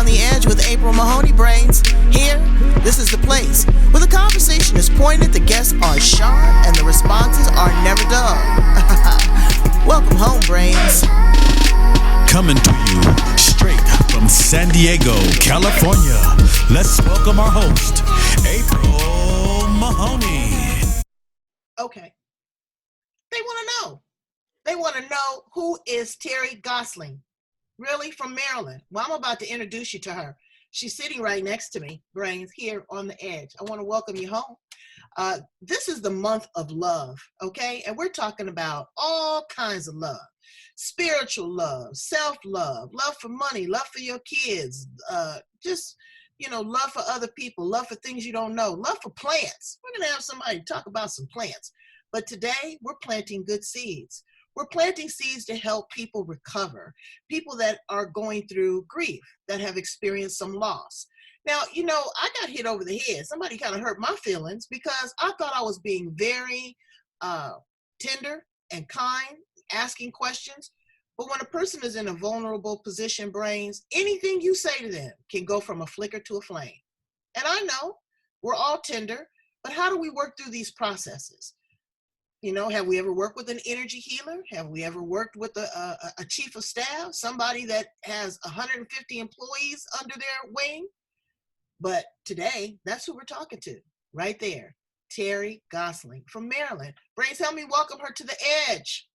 On the Edge with April Mahoney Brains. Here, this is the place where the conversation is pointed, the guests are sharp, and the responses are never dull. Welcome home, Brains. Coming to you straight from San Diego, California. Let's welcome our host, April Mahoney. Okay. They want to know. They want to know, who is Teri Gosselin? Really? From Maryland? Well, I'm about to introduce you to her. She's sitting right next to me, Brains, here on the edge. I want to welcome you home. This is the month of love, okay? And we're talking about all kinds of love. Spiritual love, self-love, love for money, love for your kids, love for other people, love for things you don't know, love for plants. We're going to have somebody talk about some plants. But today, we're planting good seeds. We're planting seeds to help people recover, people that are going through grief, that have experienced some loss. Now, I got hit over the head. Somebody kind of hurt my feelings because I thought I was being very tender and kind, asking questions. But when a person is in a vulnerable position, Brains, anything you say to them can go from a flicker to a flame. And I know we're all tender, but how do we work through these processes? Have we ever worked with an energy healer? Have we ever worked with a chief of staff, somebody that has 150 employees under their wing? But today, that's who we're talking to, right there. Teri Gosselin from Maryland. Brains, help me welcome her to the edge.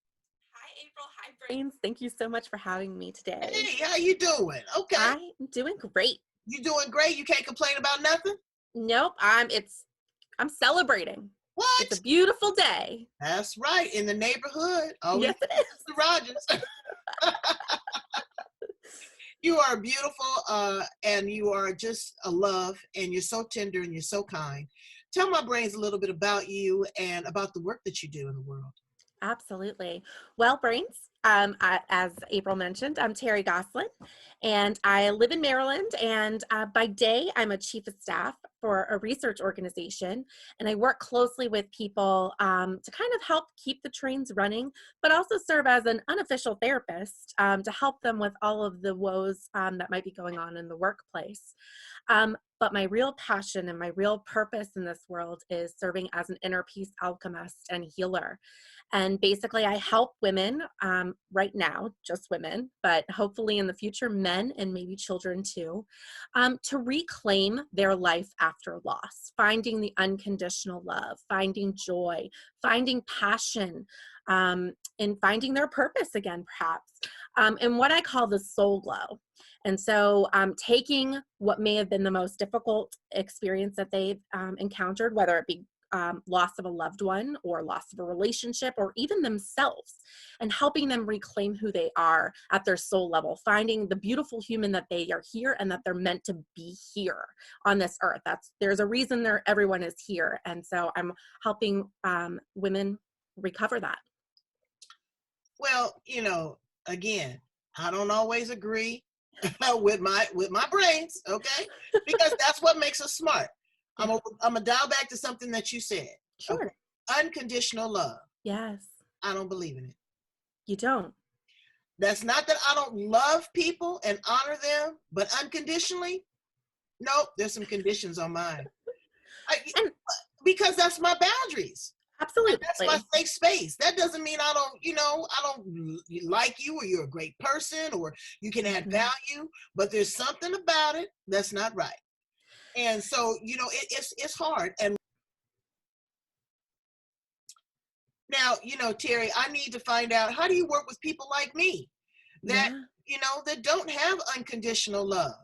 Hi, April. Hi, Brains. Thank you so much for having me today. Hey, how you doing? Okay. I'm doing great. You doing great? You can't complain about nothing? Nope. I'm celebrating. What? It's a beautiful day. That's right. In the neighborhood. Oh, yes, it is. Mr. Rogers. You are beautiful, and you are just a love, and you're so tender and you're so kind. Tell my Brains a little bit about you and about the work that you do in the world. Absolutely. Well, Brains, as April mentioned, I'm Teri Gosselin, and I live in Maryland, and by day, I'm a chief of staff for a research organization, and I work closely with people to kind of help keep the trains running, but also serve as an unofficial therapist to help them with all of the woes that might be going on in the workplace. But my real passion and my real purpose in this world is serving as an inner peace alchemist and healer. And basically, I help women right now, just women, but hopefully in the future, men and maybe children too, to reclaim their life after loss, finding the unconditional love, finding joy, finding passion, and finding their purpose again, perhaps, and what I call the soul glow. And so taking what may have been the most difficult experience that they've encountered, whether it be loss of a loved one or loss of a relationship or even themselves, and helping them reclaim who they are at their soul level, finding the beautiful human that they are here and that they're meant to be here on this earth. There's a reason everyone is here. And so I'm helping women recover that. Well, again, I don't always agree with my Brains, okay? Because that's what makes us smart. I'm gonna dial back to something that you said. Sure. Okay. Unconditional love. Yes. I don't believe in it. You don't. That's not that I don't love people and honor them, but unconditionally, nope, there's some conditions on mine. Because that's my boundaries. Absolutely. That's my safe space. That doesn't mean I don't like you, or you're a great person, or you can add value, but there's something about it that's not right. And so, it's hard. And now, Teri, I need to find out, how do you work with people like me that, that don't have unconditional love?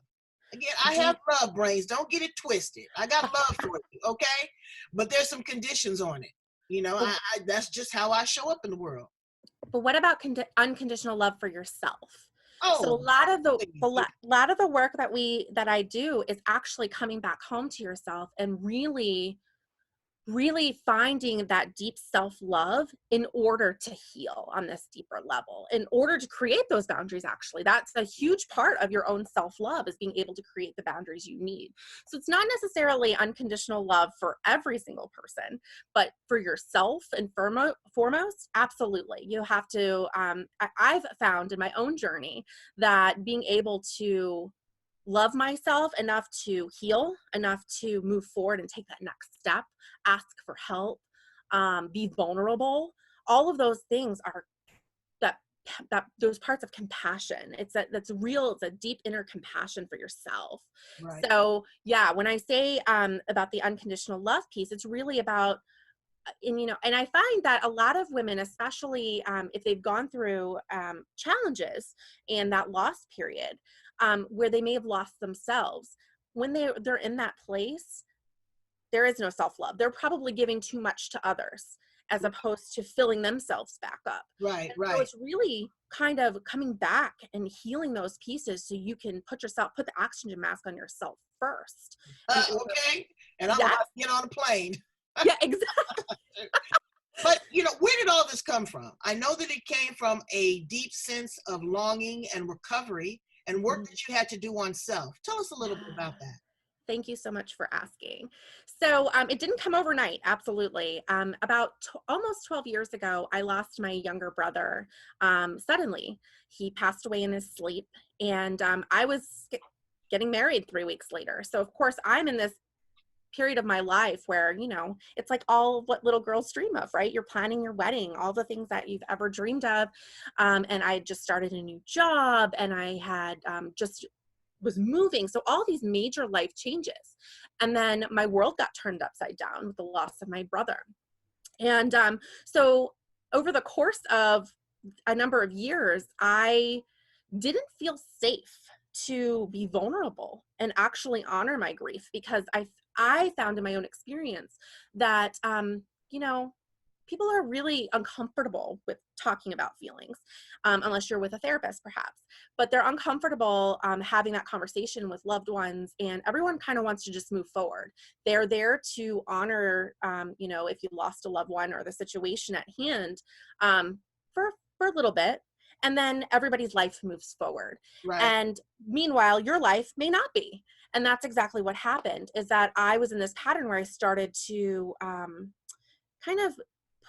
Again, I have love, Brains. Don't get it twisted. I got love for you, okay? But there's some conditions on it. That's just how I show up in the world. But what about unconditional love for yourself? Oh, so a lot of the work that I do is actually coming back home to yourself and really finding that deep self-love in order to heal on this deeper level, in order to create those boundaries. Actually, that's a huge part of your own self-love, is being able to create the boundaries you need. So it's not necessarily unconditional love for every single person, but for yourself and foremost, absolutely. You have to, I've found in my own journey that being able to love myself enough to heal, enough to move forward and take that next step, ask for help, be vulnerable. All of those things are that those parts of compassion. That's real. It's a deep inner compassion for yourself. Right. So yeah, when I say about the unconditional love piece, it's really about, and I find that a lot of women, especially if they've gone through challenges and that loss period, where they may have lost themselves, when they're in that place, there is no self-love. They're probably giving too much to others as opposed to filling themselves back up. Right, And so right. it's really kind of coming back and healing those pieces so you can put the oxygen mask on yourself first. Okay. And I'm Yes. about to get on a plane. Yeah, exactly. But, where did all this come from? I know that it came from a deep sense of longing and recovery and work that you had to do on self. Tell us a little bit about that. Thank you so much for asking. So it didn't come overnight, absolutely. About almost 12 years ago, I lost my younger brother suddenly. He passed away in his sleep, and I was getting married 3 weeks later. So of course, I'm in this period of my life where, it's like all what little girls dream of, right? You're planning your wedding, all the things that you've ever dreamed of. And I just started a new job, and I had just was moving. So all these major life changes. And then my world got turned upside down with the loss of my brother. And so over the course of a number of years, I didn't feel safe to be vulnerable and actually honor my grief, because I found in my own experience that, people are really uncomfortable with talking about feelings, unless you're with a therapist, perhaps. But they're uncomfortable having that conversation with loved ones, and everyone kind of wants to just move forward. They're there to honor, if you lost a loved one or the situation at hand, for a little bit, and then everybody's life moves forward. Right. And meanwhile, your life may not be. And that's exactly what happened, is that I was in this pattern where I started to kind of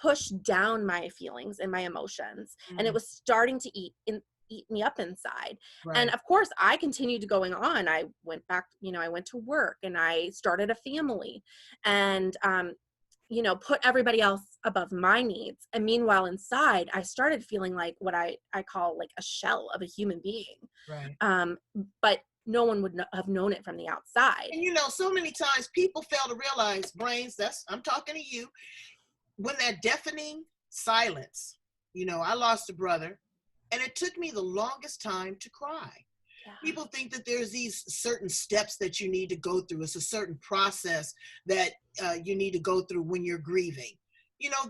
push down my feelings and my emotions, and it was starting to eat me up inside. Right. And of course, I continued going on. I went back, I went to work, and I started a family, and put everybody else above my needs. And meanwhile, inside, I started feeling like what I call like a shell of a human being. Right. But no one would have known it from the outside. And so many times people fail to realize, Brains, I'm talking to you, when that deafening silence, I lost a brother, and it took me the longest time to cry. Yeah. People think that there's these certain steps that you need to go through. It's a certain process that you need to go through when you're grieving.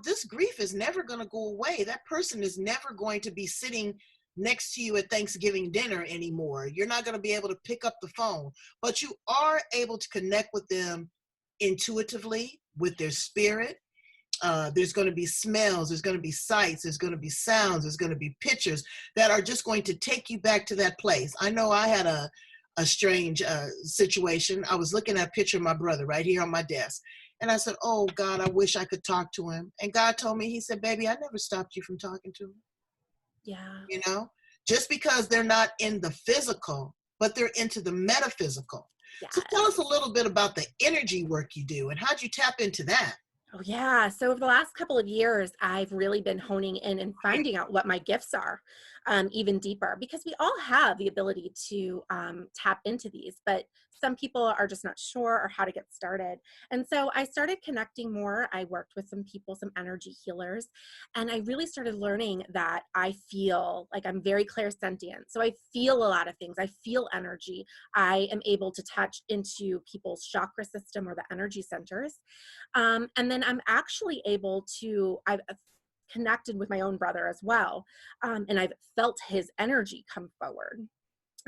This grief is never going to go away. That person is never going to be sitting next to you at Thanksgiving dinner anymore. You're not going to be able to pick up the phone, but you are able to connect with them intuitively, with their spirit. There's going to be smells, there's going to be sights, there's going to be sounds, there's going to be pictures that are just going to take you back to that place. I know I had a strange situation. I was looking at a picture of my brother right here on my desk, and I said, oh God, I wish I could talk to him. And God told me, he said, baby, I never stopped you from talking to him. Yeah. Just because they're not in the physical, but they're into the metaphysical. Yes. So tell us a little bit about the energy work you do, and how'd you tap into that? Oh, yeah. So over the last couple of years, I've really been honing in and finding out what my gifts are even deeper, because we all have the ability to tap into these, but some people are just not sure or how to get started. And so I started connecting more. I worked with some people, some energy healers, and I really started learning that I feel like I'm very clairsentient. So I feel a lot of things. I feel energy. I am able to touch into people's chakra system or the energy centers. And then I'm actually able to, I've connected with my own brother as well. And I've felt his energy come forward.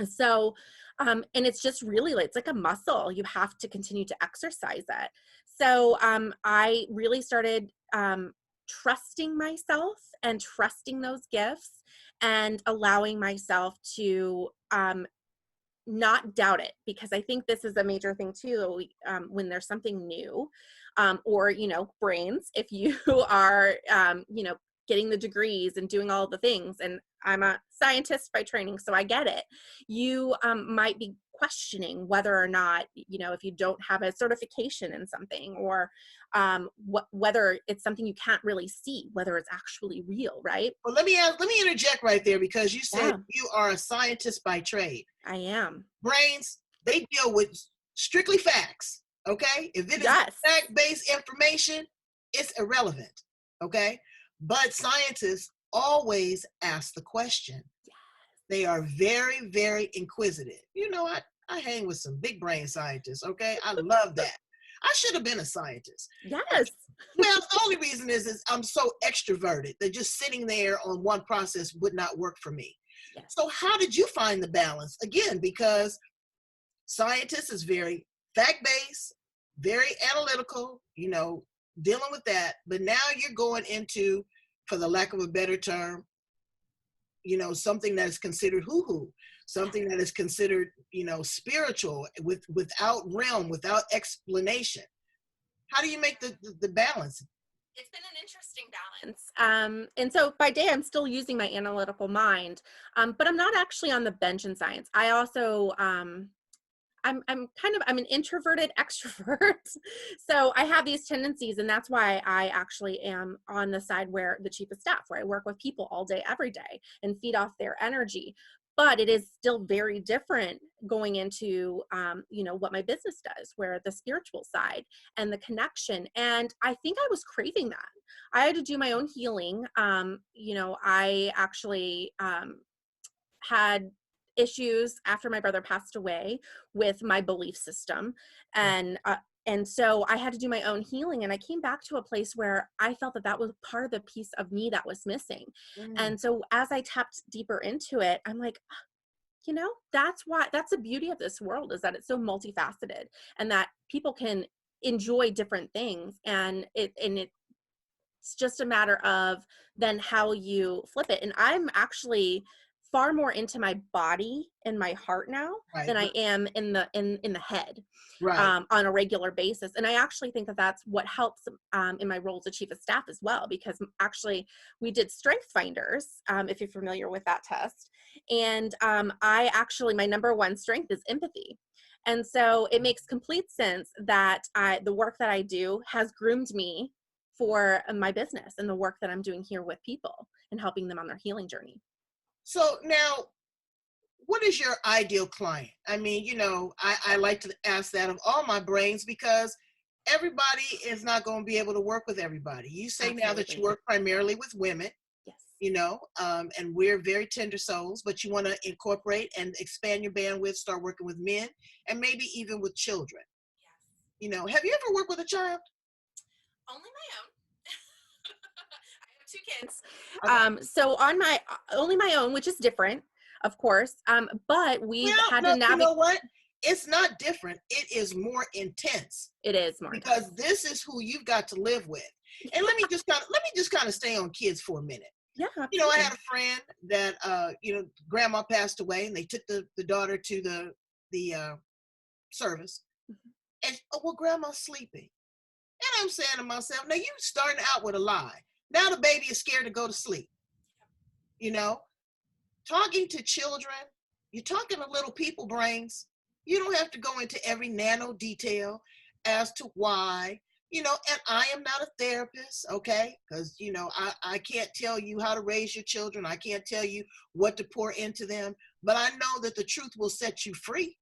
So, and it's just really, it's like a muscle. You have to continue to exercise it. So I really started trusting myself and trusting those gifts, and allowing myself to not doubt it, because I think this is a major thing too, when there's something new, or, brains, if you are, getting the degrees and doing all the things, and I'm a scientist by training, so I get it. You might be questioning whether or not, if you don't have a certification in something, or whether it's something you can't really see, whether it's actually real, right? Well, let me interject right there, because you said Yeah. you are a scientist by trade. I am. Brains, they deal with strictly facts, okay? If it is Yes. fact-based information, it's irrelevant, okay? But scientists always ask the question. Yes. They are very, very inquisitive. I hang with some big brain scientists, okay? I love that. I should have been a scientist. Yes. Well, the only reason is I'm so extroverted that just sitting there on one process would not work for me. Yes. So how did you find the balance? Again, because scientists is very fact-based, very analytical, dealing with that. But now you're going into, for the lack of a better term, something that is considered hoo-hoo, something that is considered, spiritual, without realm, without explanation. How do you make the balance? It's been an interesting balance. And so by day, I'm still using my analytical mind, but I'm not actually on the bench in science. I also, I'm an introverted extrovert. So I have these tendencies, and that's why I actually am on the side where the chief of staff, where I work with people all day, every day, and feed off their energy. But it is still very different going into, what my business does, where the spiritual side and the connection. And I think I was craving that. I had to do my own healing. I actually had issues after my brother passed away with my belief system. And so I had to do my own healing, and I came back to a place where I felt that was part of the piece of me that was missing. And so as I tapped deeper into it, I'm like, that's the beauty of this world, is that it's so multifaceted, and that people can enjoy different things. And it's just a matter of then how you flip it. And I'm actually far more into my body and my heart now, right, than I am in the head, right. On a regular basis. And I actually think that that's what helps in my role as a chief of staff as well, because actually we did strength finders, if you're familiar with that test. And my number one strength is empathy. And so it makes complete sense that the work that I do has groomed me for my business and the work that I'm doing here with people and helping them on their healing journey. So now, what is your ideal client? I mean, I like to ask that of all my brains, because everybody is not going to be able to work with everybody. You say Absolutely. now that you work primarily with women, yes, and we're very tender souls, but you want to incorporate and expand your bandwidth, start working with men, and maybe even with children. yes. Have you ever worked with a child? Only my own. I have 2 kids. Okay. So only my own, which is different, of course. But we've had to navigate. You know what? It's not different. It is more intense. It is more because intense. this is who you've got to live with. And let me just kind of stay on kids for a minute. Yeah. Absolutely. I had a friend that grandma passed away, and they took the daughter to the service. Mm-hmm. And well, grandma's sleeping. And I'm saying to myself, now you starting out with a lie. Now the baby is scared to go to sleep. Talking to children, you're talking to little people brains. You don't have to go into every nano detail as to why, and I am not a therapist, okay? Because, I can't tell you how to raise your children. I can't tell you what to pour into them, but I know that the truth will set you free.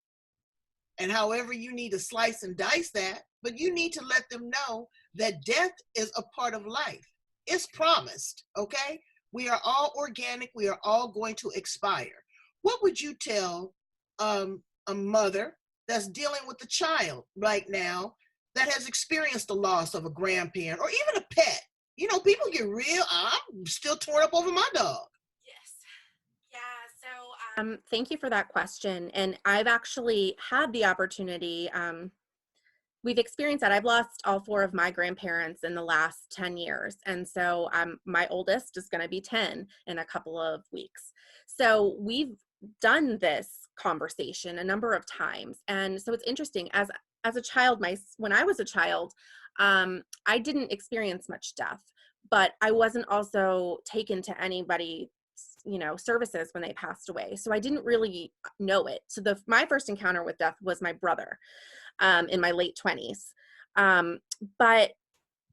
And however you need to slice and dice that, but you need to let them know that death is a part of life. It's promised, okay? We are all organic. We are all going to expire. What would you tell a mother that's dealing with a child right now that has experienced the loss of a grandparent or even a pet? People get real. I'm still torn up over my dog. Yes. Yeah. So thank you for that question. And I've actually had the opportunity. We've experienced that. I've lost all 4 of my grandparents in the last 10 years. And so my oldest is going to be 10 in a couple of weeks. So we've done this conversation a number of times. And so it's interesting. As a child, when I was a child, I didn't experience much death, but I wasn't also taken to anybody services when they passed away. So I didn't really know it. So my first encounter with death was my brother in my late 20s. But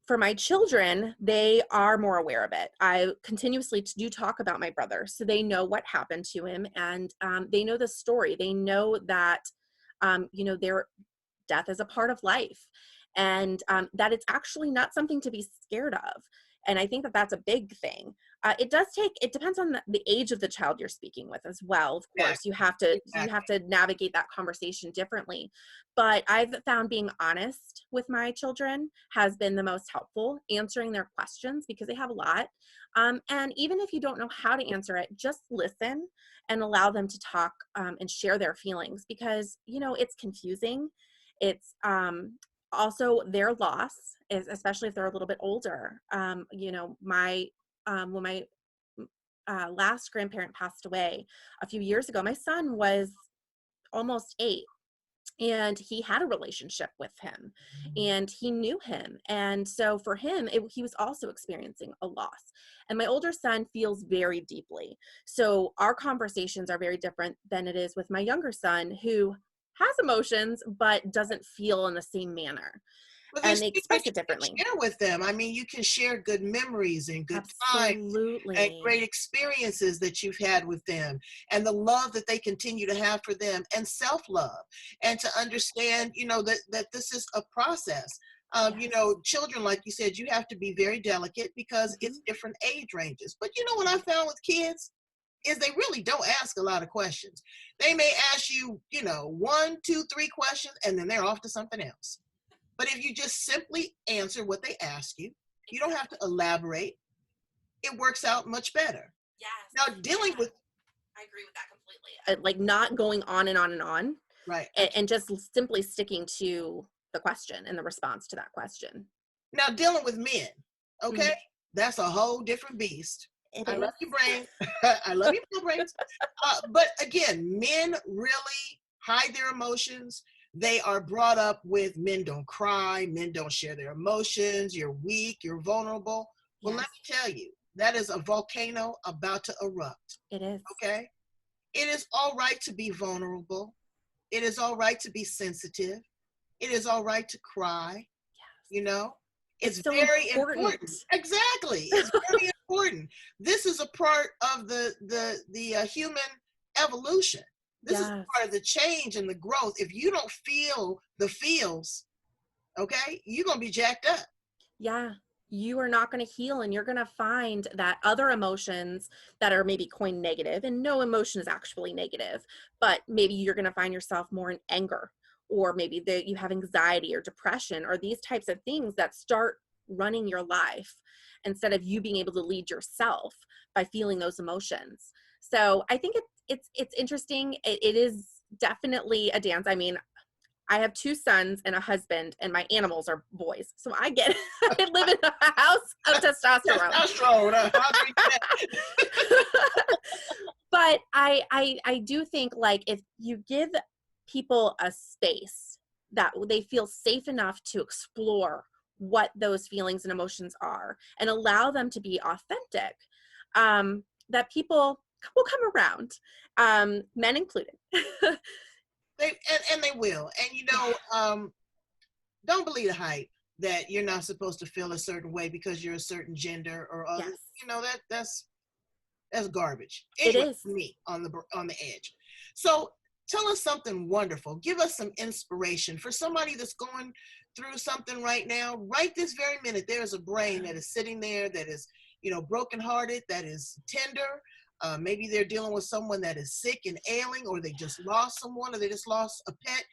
for my children, they are more aware of it. I continuously do talk about my brother, so they know what happened to him, and they know the story. They know that, their death is a part of life, and that it's actually not something to be scared of. And I think that that's a big thing. It depends on the age of the child you're speaking with as well. Of course, you have to navigate that conversation differently. But I've found being honest with my children has been the most helpful, answering their questions because they have a lot. And even if you don't know how to answer it, just listen and allow them to talk and share their feelings, because, it's confusing. It's also their loss, is especially if they're a little bit older. When my last grandparent passed away a few years ago, my son was almost 8, and he had a relationship with him and he knew him. And so for him, he was also experiencing a loss. And my older son feels very deeply. So our conversations are very different than it is with my younger son, who has emotions, but doesn't feel in the same manner. Well, And they express it differently. Share with them. I mean, you can share good memories and good Absolutely. times and great experiences that you've had with them, and the love that they continue to have for them, and self-love, and to understand, that this is a process. Children, like you said, you have to be very delicate because it's different age ranges. But what I found with kids is they really don't ask a lot of questions. They may ask you, 1, 2, 3 questions, and then they're off to something else. But if you just simply answer what they ask you, you don't have to elaborate. It works out much better. Yes. Now, dealing with... I agree with that completely. Like not going on and on and on. Right. And just simply sticking to the question and the response to that question. Now, dealing with men, okay? That's a whole different beast. I love your brain. I love your brains. But again, men really hide their emotions. They are brought up with men don't cry, men don't share their emotions, you're weak, you're vulnerable. Well, let me tell you, that is a volcano about to erupt. It is. Okay? It is all right to be vulnerable. It is all right to be sensitive. It is all right to cry. Yes. It's so very important. Exactly. It's very important. This is a part of the human evolution. This is part of the change and the growth. If you don't feel the feels, okay, you're going to be jacked up. Yeah. You are not going to heal, and you're going to find that other emotions that are maybe coined negative, and no emotion is actually negative, but maybe you're going to find yourself more in anger, or maybe you have anxiety or depression, or these types of things that start running your life instead of you being able to lead yourself by feeling those emotions. So I think it's interesting. It is definitely a dance. I mean, I have 2 sons and a husband, and my animals are boys. So I get it. I live in a house of testosterone. Testosterone. But I do think, like, if you give people a space that they feel safe enough to explore what those feelings and emotions are, and allow them to be authentic, that people will come around, men included. And they will. And don't believe the hype that you're not supposed to feel a certain way because you're a certain gender or other. Yes. That's garbage. It is for me on the edge. So tell us something wonderful. Give us some inspiration for somebody that's going through something right now. Right this very minute, there is a brain that is sitting there that is, brokenhearted, that is tender. Maybe they're dealing with someone that is sick and ailing, or they just lost someone, or they just lost a pet.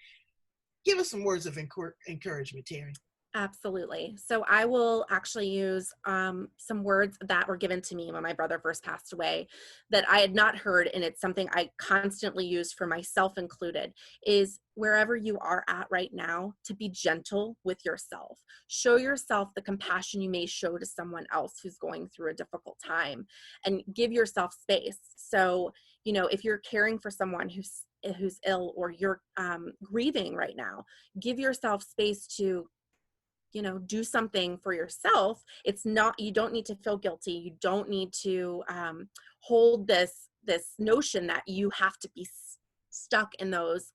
Give us some words of encouragement, Teri. Absolutely. So I will actually use some words that were given to me when my brother first passed away that I had not heard, and it's something I constantly use for myself included, is wherever you are at right now, to be gentle with yourself. Show yourself the compassion you may show to someone else who's going through a difficult time, and give yourself space. So, if you're caring for someone who's ill, or you're grieving right now, give yourself space to do something for yourself, you don't need to feel guilty. You don't need to hold this notion that you have to be stuck in those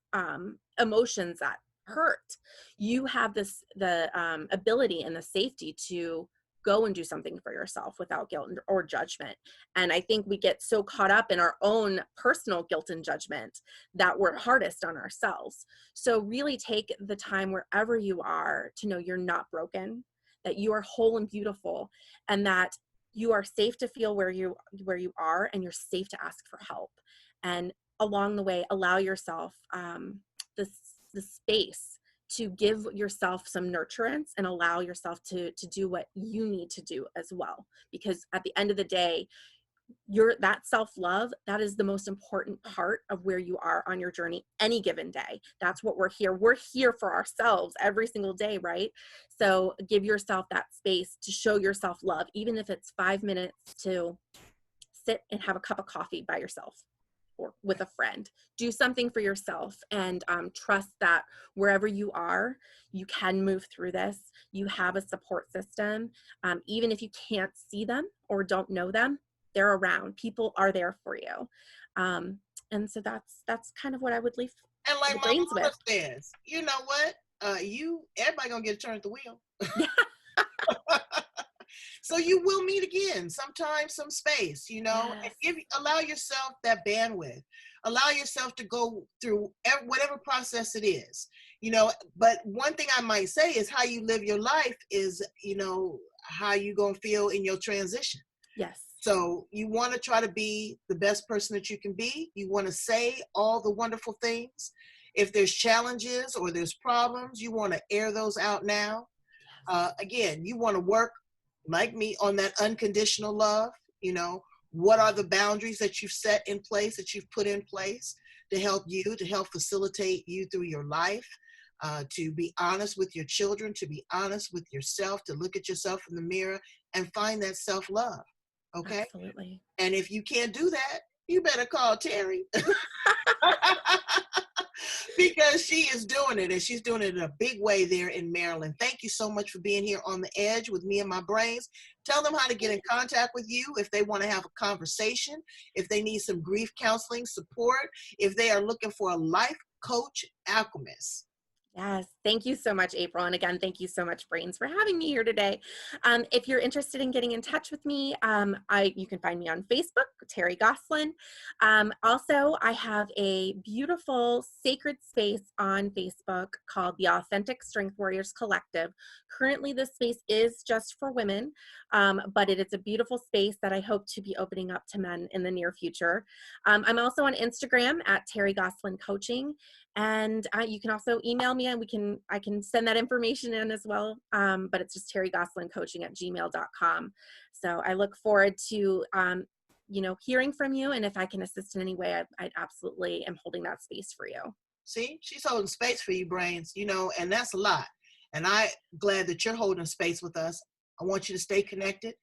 emotions that hurt. You have the ability and the safety to go and do something for yourself without guilt or judgment. And I think we get so caught up in our own personal guilt and judgment that we're hardest on ourselves. So really take the time wherever you are to know you're not broken, that you are whole and beautiful, and that you are safe to feel where you are, and you're safe to ask for help. And along the way, allow yourself the space to give yourself some nurturance and allow yourself to do what you need to do as well. Because at the end of the day, that self-love, that is the most important part of where you are on your journey any given day. That's what we're here for ourselves every single day, right? So give yourself that space to show yourself love, even if it's 5 minutes to sit and have a cup of coffee by yourself or with a friend. Do something for yourself, and trust that wherever you are, you can move through this. You have a support system. Even if you can't see them or don't know them, they're around. People are there for you. And so that's kind of what I would leave And like the my brains mama with. says, you know what? Everybody gonna get a turn at the wheel. So you will meet again, sometime, some space, Yes. and allow yourself that bandwidth. Allow yourself to go through whatever process it is, But one thing I might say is how you live your life is, how you gonna feel in your transition. Yes. So you want to try to be the best person that you can be. You want to say all the wonderful things. If there's challenges or there's problems, you want to air those out now. Again, you want to work like me on that unconditional love. What are the boundaries that you've set in place, that you've put in place to help facilitate you through your life, to be honest with your children, to be honest with yourself, to look at yourself in the mirror and find that self-love. Okay. Absolutely. And if you can't do that, you better call Teri. Because she is doing it, and she's doing it in a big way there in Maryland. Thank you so much for being here on The Edge with me and my brains. Tell them how to get in contact with you if they want to have a conversation, if they need some grief counseling support, if they are looking for a life coach alchemist. Yes. Thank you so much, April. And again, thank you so much, Brains, for having me here today. If you're interested in getting in touch with me, you can find me on Facebook, Teri Gosselin. Also, I have a beautiful sacred space on Facebook called the Authentic Strength Warriors Collective. Currently, this space is just for women, but it is a beautiful space that I hope to be opening up to men in the near future. I'm also on Instagram at Teri Gosselin Coaching. And you can also email me, and I can send that information in as well. But it's just terigosselincoaching@gmail.com. So I look forward to, hearing from you. And if I can assist in any way, I absolutely am holding that space for you. See, she's holding space for you, Brains, and that's a lot. And I'm glad that you're holding space with us. I want you to stay connected.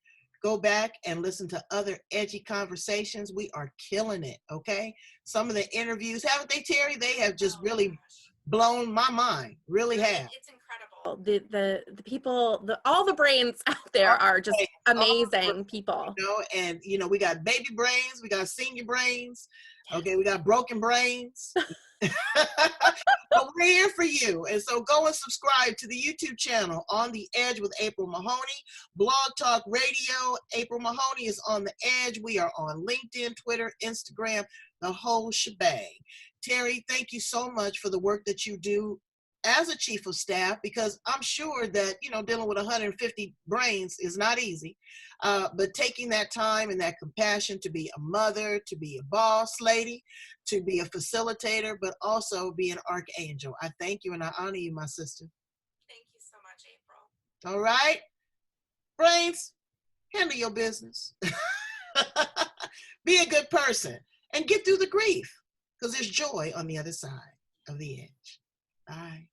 Go back and listen to other edgy conversations. We are killing it, okay? Some of the interviews, haven't they, Teri? They have just really blown my mind, really have. It's incredible. The people, all the brains out there are just amazing people. And, we got baby brains, we got senior brains, okay? We got broken brains. But we're here for you. And so go and subscribe to the YouTube channel On the Edge with April Mahoney. Blog Talk Radio. April Mahoney is on the edge. We are on LinkedIn, Twitter, Instagram, the whole shebang. Teri, thank you so much for the work that you do as a chief of staff, because I'm sure that, dealing with 150 brains is not easy. But taking that time and that compassion to be a mother, to be a boss lady, to be a facilitator, but also be an archangel. I thank you and I honor you, my sister. Thank you so much, April. All right. Brains, handle your business. Be a good person and get through the grief, because there's joy on the other side of the edge. Bye.